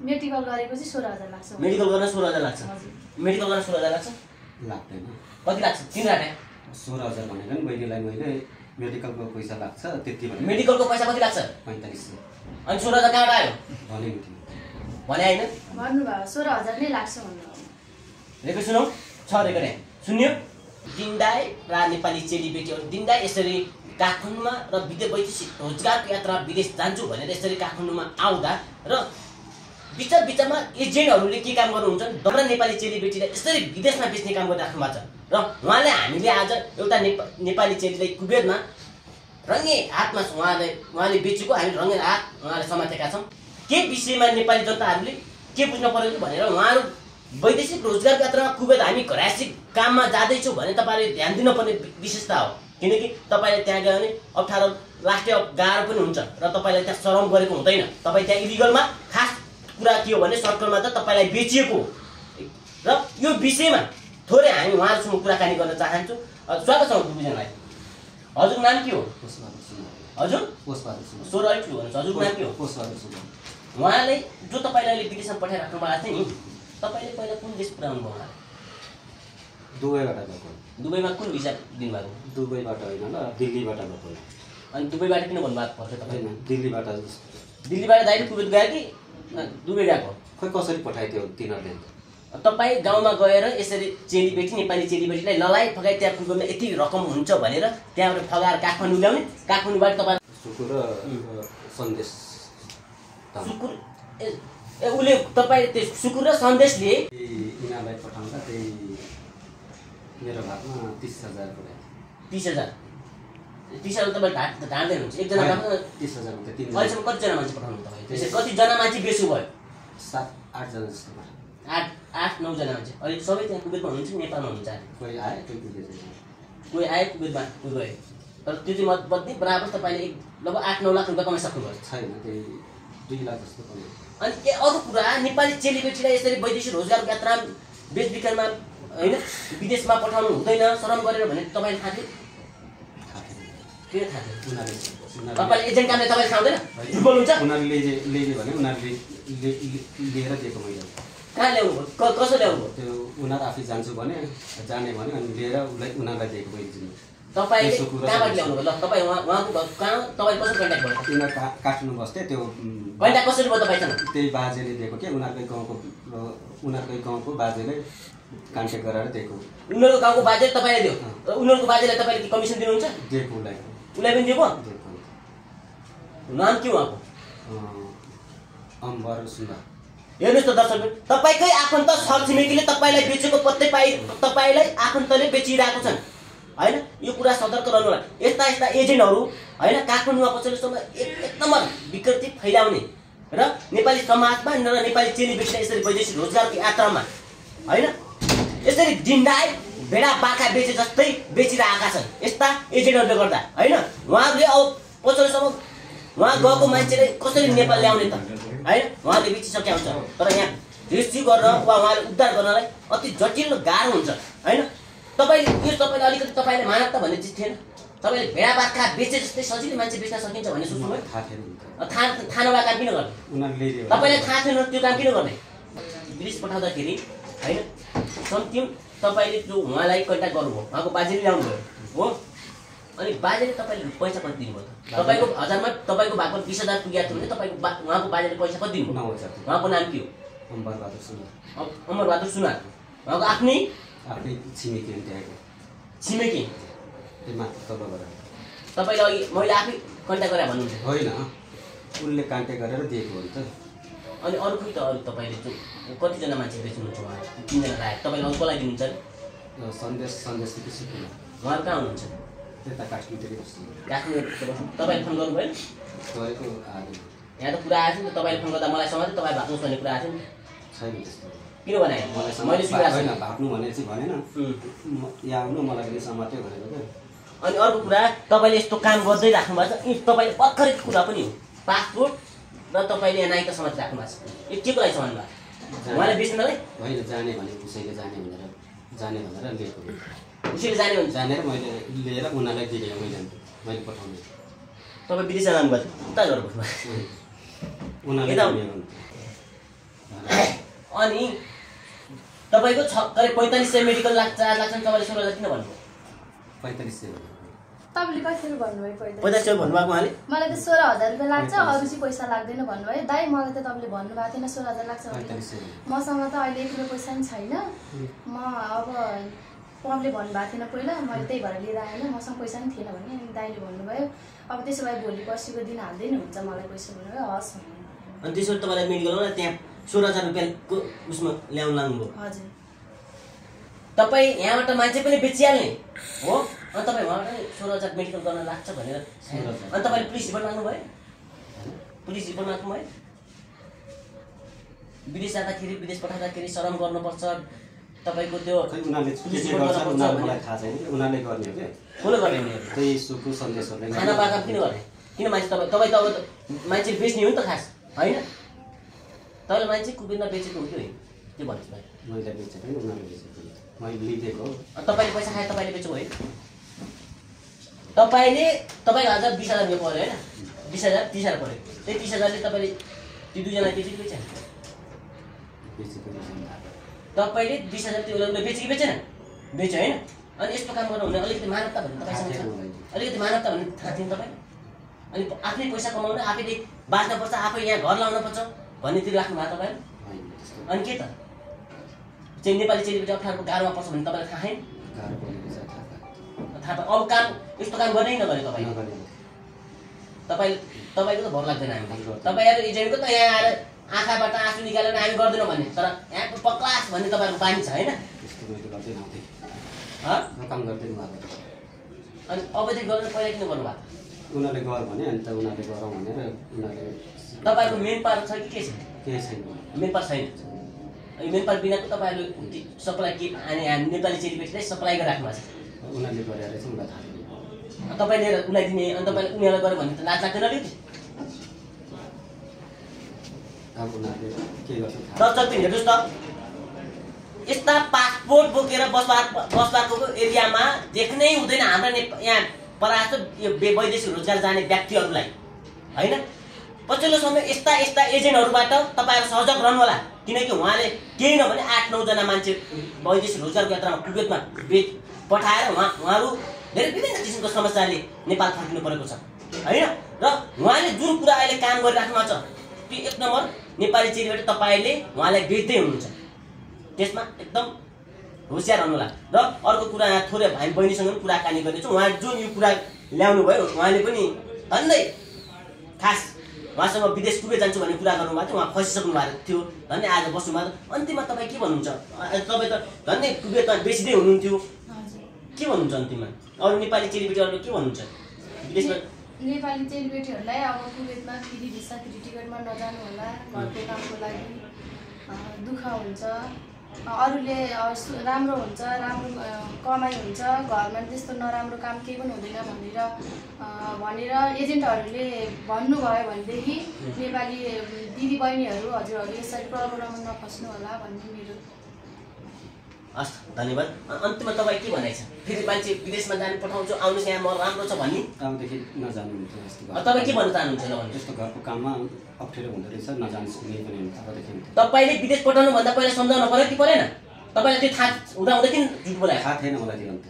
Medical गरेको चाहिँ 16000 लाग्छ। मेडिकल गर्न 16000 लाग्छ। मेडिकल गर्न 16000 लाग्छ? लाग्दैन। कति लाग्छ? 3 राटा 16000 भनेको नि बहिनीलाई मैले मेडिकलको पैसा लाग्छ त्यति भने। मेडिकलको पैसा कति लाग्छ? 4500। अनि 16000 कहाँबाट आयो? भनेको थिएँ। भने हैन? भन्नु भयो 16000 नै लाग्छ भन्नु। रेकर्ड सुनौ। छ रेकर्ड यहाँ। सुन्यो? दिनदाई र नेपाली चेलीबेटीहरु दिनदाई यसरी काठमाडौँमा र विदेश वैदेशिक रोजगारको यात्रा विदेश जान्छु भनेर यसरी काठमाडौँमा आउँदा र बिचमा एजेन्टहरूले के काम गर्नुहुन्छ? दमरा नेपाली चेलीबेटीलाई यसरी विदेशमा बेच्ने काम गरिराख्नु भएको छ र उहाँले हामीले आज एउटा नेपाली चेलीलाई कुबेरमा रङ्गे हातमा उहाँले बेचेको हामी रङ्गे हात उहाँले समातेका छौँ। के विषयमा नेपाली जनताहरूले के बुझ्न पर्यो भनेर उहाँहरू वैदेशिक रोजगारको यात्रामा कुबेत हामी घरायसी काममा जाँदैछौँ भने तपाईँले ध्यान दिनुपर्ने विशेषता हो। किनकि तपाईँले त्यहाँ गयो भने अप्ठ्यारो लास्टै गाह्रो पनि हुन्छ र तपाईँलाई त्यहाँ शरम गरेको हुँदैन। तपाईँ त्यहाँ इलिगलमा खास कुरा के हो भने सर्कलमा त तपाईँलाई बेचिएको र यो विषयमा थोरै हामी उहाँहरूसँग कुराकानी गर्न चाहन्छौँ। स्वागत छ दुवैजनालाई। हजुरको नाम के हो? हजुर स्वर अलिक ठुलो भन्नुहोस्। हजुरको नाम के हो? उहाँले जो तपाईँले अहिले विदेशमा पठाइराख्नु भएको थियो नि, तपाईँले पहिला कुन देश पुऱ्याउनु भयो? दुबईबाट गएको। दुबईमा कुन भिजा दिनुभएको? दुबईबाट होइन ल, दिल्लीबाट गएको। अनि दुबईबाट किन भन्नुभएको पर्छ तपाईँ? दिल्लीबाट। दिल्लीबाट डाइरेक्ट कुबेत गयो कि दुबई गएको? खोइ कसरी पठाइदियो तिनीहरूले? तपाईँ गाउँमा गएर यसरी चेलीबेटी नेपाली चेलीबेटीलाई ललाइ फगाइ त्यहाँ कुबेतमा यति रकम हुन्छ भनेर त्यहाँबाट फगाएर काठमाडौँ ल्याउने, काठमाडौँबाट तपाईँ सुकुर र सन्देश। सुकुर उसले तपाईँ त्यो सुकुर र सन्देशले यिनीहरूलाई पठाउँदा त्यही मेरो भागमा 30000 पऱ्यो। 30000 तपाईँ ढाँड्दै हुन्छ एकजना 30000 हुन्छ। अहिलेसम्म कतिजना मान्छे पठाउनु तपाईँ? त्यसरी कतिजना मान्छे बेच्नु भयो? 7-8 जना जस्तो। 8-9 जना मान्छे। अहिले सबै त्यहाँ कुबेतमा हुनुहुन्छ, नेपालमा हुनुहुन्छ। कोही आयो कोही आयो कुबेतमा कोही गयो। तर त्यो चाहिँ मध्ये बराबर तपाईँले लगभग 8-9 लाख रुपियाँ कमाइ सक्नुभयो? छैन, त्यही 2 लाख जस्तो कमायो। अनि अरू कुरा नेपाली चेलीबेटीलाई यसरी वैदेशिक रोजगारको यात्रा बेचबिखनमा होइन विदेशमा पठाउनु हुँदैन शरम गरेर भने तपाईँले थाहा थियो? के थाहा थियो? तपाईँले एजेन्ट कामले तपाईँले थाहा हुँदैन? बोल्नुहुन्छ? उनीहरूले ल्याइदियो भने उनीहरूले लिएर दिएको मैले। कहाँ ल्याउनु भयो? कसो ल्याउनु भयो? त्यो उनीहरू आफै जान्छु भने जाने भने अनि लिएर उनीहरूलाई दिएको मैले। तपाईँले कहाँबाट ल्याउनु भयो? ल तपाईँ उहाँको घर कहाँ? तपाईँ कसरी कन्ट्याक्ट भयो? उनीहरू काठमाडौँ बस्थे। त्यो कन्ट्याक्ट कसरी भयो तपाईँसँग? त्यही बाजेले दिएको के उनीहरूकै गाउँको बाजेले कन्ट्याक्ट गरेर दिएको। उनीहरूको गाउँको बाजेले तपाईँले दियो र उनीहरूको बाजेले तपाईँले कमिसन दिनुहुन्छ? दिएको उसलाई पनि दिएको। नाम के उहाँको? अम्बर सुन्दा। हेर्नुहोस् त दर्शक, तपाईँकै आफन्त छरछिमेकीले तपाईँलाई बेचेको पत्तै पाइ तपाईँलाई आफन्तले बेचिरहेको छन् होइन। यो कुरा सतर्क रहनु होला। यस्ता एजेन्टहरू होइन काठमाडौँमा पछिल्लोसम्म एक नम्बर विकृति फैलाउने र नेपाली समाजमा र नेपाली चेलीबेटीलाई यसरी वैदेशिक रोजगारको यात्रामा होइन यसरी दिनदाई भेडा बाख्रा बेचे जस्तै बेचिरहेका छन् यस्ता एजेन्टहरूले गर्दा होइन। उहाँहरूले अब पछिल्लोसम्म उहाँ गएको मान्छेले कसरी नेपाल ल्याउने त होइन? उहाँले बेचिसकेका हुन्छ। तर यहाँ रेस्क्यु गरेर वा उहाँले उद्धार गर्नलाई अति जटिल गाह्रो हुन्छ होइन। तपाईँले अलिकति तपाईँले मानवता भन्ने चिज थिएन? तपाईँले भेडा बाख्रा बेचे जस्तै सजिलै मान्छे बेच्न सकिन्छ भन्ने सोच्नुभयो? थाहा नभएको काम किन गर्ने? तपाईँले थाहा थिएन त्यो काम किन गर्ने? विदेश पठाउँदाखेरि होइन सम्थिङ तपाईँले जो उहाँलाई कन्ट्याक्ट गर्नुभयो, उहाँको बाजेले ल्याउनु भयो हो, अनि बाजेले तपाईँले पैसा कति दिनुभयो त? तपाईँको हजारमा तपाईँको भागमा 20000 पुगेको थियो भने तपाईँको उहाँको बाजेले पैसा कति दिनुभयो? उहाँको नाम के हो? अमरबहादुर सुनार। उहाँको आफ्नै छिमेकी छिमेकी तपाईँले अघि मैले आफै कन्ट्याक्ट गरेर भन्नुहुन्छ? होइन, उसले कन्ट्याक्ट गरेर दिएको हो नि त। अनि अरू खोइ त अरू तपाईँले कतिजना मान्छे बेच्नुहुन्छ? उहाँ 3 जना राखेको तपाईँले अरू कसलाई दिनुहुन्छ? सन्देश उहाँहरू कहाँ हुनुहुन्छ? त्यता काठमाडौँ बस्नु। तपाईँले फोन गर्नु भएन? गरेको यहाँ त कुरा आएको थियो नि त, तपाईँले फोन गर्दा मलाई समात्यो तपाईँ भाग्नुहोस् भन्ने कुरा आएको थियो नि। छैन त्यस्तो। किन भने मैले होइन भाग्नु भने चाहिँ भनेन, यहाँ आउनु मलाई पनि समात्यो भनेको क्या। अनि अर्को कुरा तपाईँले यस्तो काम गर्दै राख्नु भएको छ, तपाईँले भर्खरै कुरा पनि हो पासपोर्ट र तपाईँले यहाँ नाइका समाति राख्नु भएको छ। यो के को लागि समात्नु भएको? उहाँले बेच्नलाई होइन, जाने भने उसैले जाने भनेर लिएको। उसैले जाने भने जानेर मैले लिएर उनीहरूलाई दिएँ। मैले पठाउने। तपाईँ विदेश जानु भएको उता गरेर बस्नु उनीहरूले अनि तपाईँको करिब 4500 मेडिकल चार्ज लाग्छ नि, तपाईँले 16,000 किन भन्नुभयो? 4500 तपाईँले कतिखेर भन्नुभयो पहिला? 4500 भन्नुभएको उहाँले? मलाई त 16,000 रुपियाँ लाग्छ, अरू चाहिँ पैसा लाग्दैन भन्नुभयो। दाइ मलाई त तपाईँले भन्नुभएको थिएन 16,000 लाग्छ भनेर। मसँग त अहिले 1 रुपियाँ पैसा पनि छैन। म अब पम्पले भन्नुभएको थिएन पहिला, मैले त्यही भएर लिएर आएन, मसँग पैसा पनि थिएन भने। अनि दाइले भन्नुभयो अब त्यसो भए भोलि पर्सिको दिन हाल्दै नि हुन्छ मलाई पैसा भन्नुभयो। हस् भन्नु। अनि त्यसो तपाईँलाई मेडिकलमा त्यहाँ 16,000 रुपियाँको उसमा ल्याउनु लाग्नुभयो? हजुर। तपाईँ यहाँबाट मान्छे पनि बेचिहाल्ने हो, अनि तपाईँ उहाँबाट 16,000 मेडिकल गर्न लाग्छ भनेर अनि तपाईँले पुलिस रिपोर्ट माग्नुभयो? पुलिस रिपोर्ट माग्नुभयो? विदेश जाँदाखेरि विदेश पठाउँदाखेरि शरम गर्नुपर्छ तपाईँको त्यो उनीहरूले के गर्छ उनीहरूलाई मलाई थाहा छैन, उनीहरूले गर्ने हो क्या। कसले गर्ने उनीहरू? त्यही सुकु सन्देशहरूले खाना पाका किन गर्ने? किन मान्छे तपाईँ त अब मान्छे बेच्ने हो नि त खास होइन? तपाईँले मान्छे कुबेरमा बेचेको हो कि होइन के भन्नुहोस् भाइ? मैले बेचेको होइन, उनीहरूले बेचेको, मैले लिदेको हो। तपाईँले पैसा खाए तपाईँले बेचेको होइन? तपाईँको हजार 20,000 रुपियाँ पऱ्यो होइन? 20,000 30,000 पऱ्यो। त्यही 30,000ले तपाईँले त्यो दुईजना बेच्यो कि बेचेन? तपाईँले 20,000 त्यो उसले बेच्यो कि बेचेन? बेच्यो होइन? अनि यस्तो काम गर्नु हुने अलिकति मानवता भन्ने तपाईँसँग छ? अलिकति मानवता भन्ने थाहा थियो तपाईँले? अनि आफ्नै पैसा कमाउनु, आफैले बाँच्नुपर्छ, आफै यहाँ घर लाउनुपर्छ भन्नेतिर राख्नु भएको तपाईँले? अनि के त चाहिँ नेपाली चेलीबेटी अप्ठ्यारोको गाह्रोमा पर्छ भने तपाईँलाई थाहा छैन? थाहा अब काम यस्तो काम गर्नै नगरे तपाईँको त भर लाग्दैन हामीलाई। तपाईँहरू एजेन्टको त यहाँ आएर आँखाबाट आँसु निकालेर हामी गर्दैनौँ भन्ने, तर यहाँको पक्लास भन्ने तपाईँहरूको बानी छ होइन? अनि अवैधिक गरेर पहिला किन गर्नुभएको? उनीहरूले गर भने अनि त उनीहरूले गरौँ भनेर उनीहरूले। तपाईँहरूको मेन पावर छ कि के छ? केही छैन, मेन पावर छैन। मेन पावर बिनाको तपाईँहरूले सप्लाई के अनि नेपाली चेलीबेटीलाई सप्लाई गरिराख्नु भएको छ? उनीहरूले गरेर चाहिँ मलाई थाहा छैन। तपाईँले उसलाई दिने अनि तपाईँले उनीहरूलाई गऱ्यो भने त लाज लाग्दैन अलिकति? अब उनीहरूले के गर्छ दर्शक हेर्नुहोस् त, यस्ता पासपोर्ट बोकेर बसबाको एरियामा देख्नै हुँदैन हाम्रा यहाँ परास्त यो वैदेशिक रोजगार जाने व्यक्तिहरूलाई होइन? पछिल्लो समय यस्ता एजेन्टहरूबाट तपाईँहरू सहयोग रहनु होला, किनकि उहाँले केही नभने 8-9 जना मान्छे वैदेशिक रोजगारको यात्रामा कुवेतमा पठाएर उहाँहरू धेरै विभिन्न किसिमको समस्याले नेपाल फर्किनु परेको छ होइन? र उहाँले जुन कुरा अहिले काम गरिराख्नु भएको छ त्यो 1 नम्बर नेपाली चेलीबेटी तपाईँले उहाँलाई बेच्दै हुनुहुन्छ, त्यसमा एकदम होसियार रहनु होला। र अर्को कुरा यहाँ थोरै हामी बहिनीसँग पनि कुराकानी गर्दैछौँ, उहाँ जुन यो कुरा ल्याउनु भयो उहाँले पनि धन्दै खास उहाँसँग विदेश कुबेत जान्छु भन्ने कुरा गर्नुभएको थियो, उहाँ फसिसक्नु भएको थियो, धन्य आज बस्नु भएको। अन्तिममा तपाईँ के भन्नुहुन्छ? तपाईँ त धन्य कुबेतमा बेच्दै हुनुहुन्थ्यो, के भन्नुहुन्छ अन्तिममा? अरू नेपाली चेलीबेटीहरूले के भन्नुहुन्छ विदेशमा? नेपाली चेलीबेटीहरूलाई अब कुवेतमा फेरि भिसा फेरि टिकटमा नजानु होला, घरको कामको लागि दुःख हुन्छ, अरूले राम्रो हुन्छ, राम्रो कमाइ हुन्छ, घरमा त्यस्तो नराम्रो काम केही पनि हुँदैन भनेर एजेन्टहरूले भन्नुभयो भनेदेखि नेपाली दिदीबहिनीहरू हजुरहरू यसरी प्रब्लममा नफस्नु होला भन्ने मेरो। हस् धन्यवाद। अन्तिममा तपाईँ के भनाइ छ? फेरि मान्छे विदेशमा जानु पठाउँछु आउनुहोस् यहाँ म राम्रो छ भन्ने आउँदेखि नजानु हुन्छ यस्तो। तपाईँ के भन्न चाहनुहुन्छ ल भन्नु? यस्तो घरको काममा अप्ठ्यारो हुँदो रहेछ, नजानुहोस् कुनै पनि हुन्छ। अबदेखि तपाईँले विदेश पठाउनु भन्दा पहिला सम्झाउनु पर्यो कि परेन? तपाईँलाई त्यो थाहा हुँदा किन झुट बोलायो? थाहा थिएन मलाई त्यो अन्त।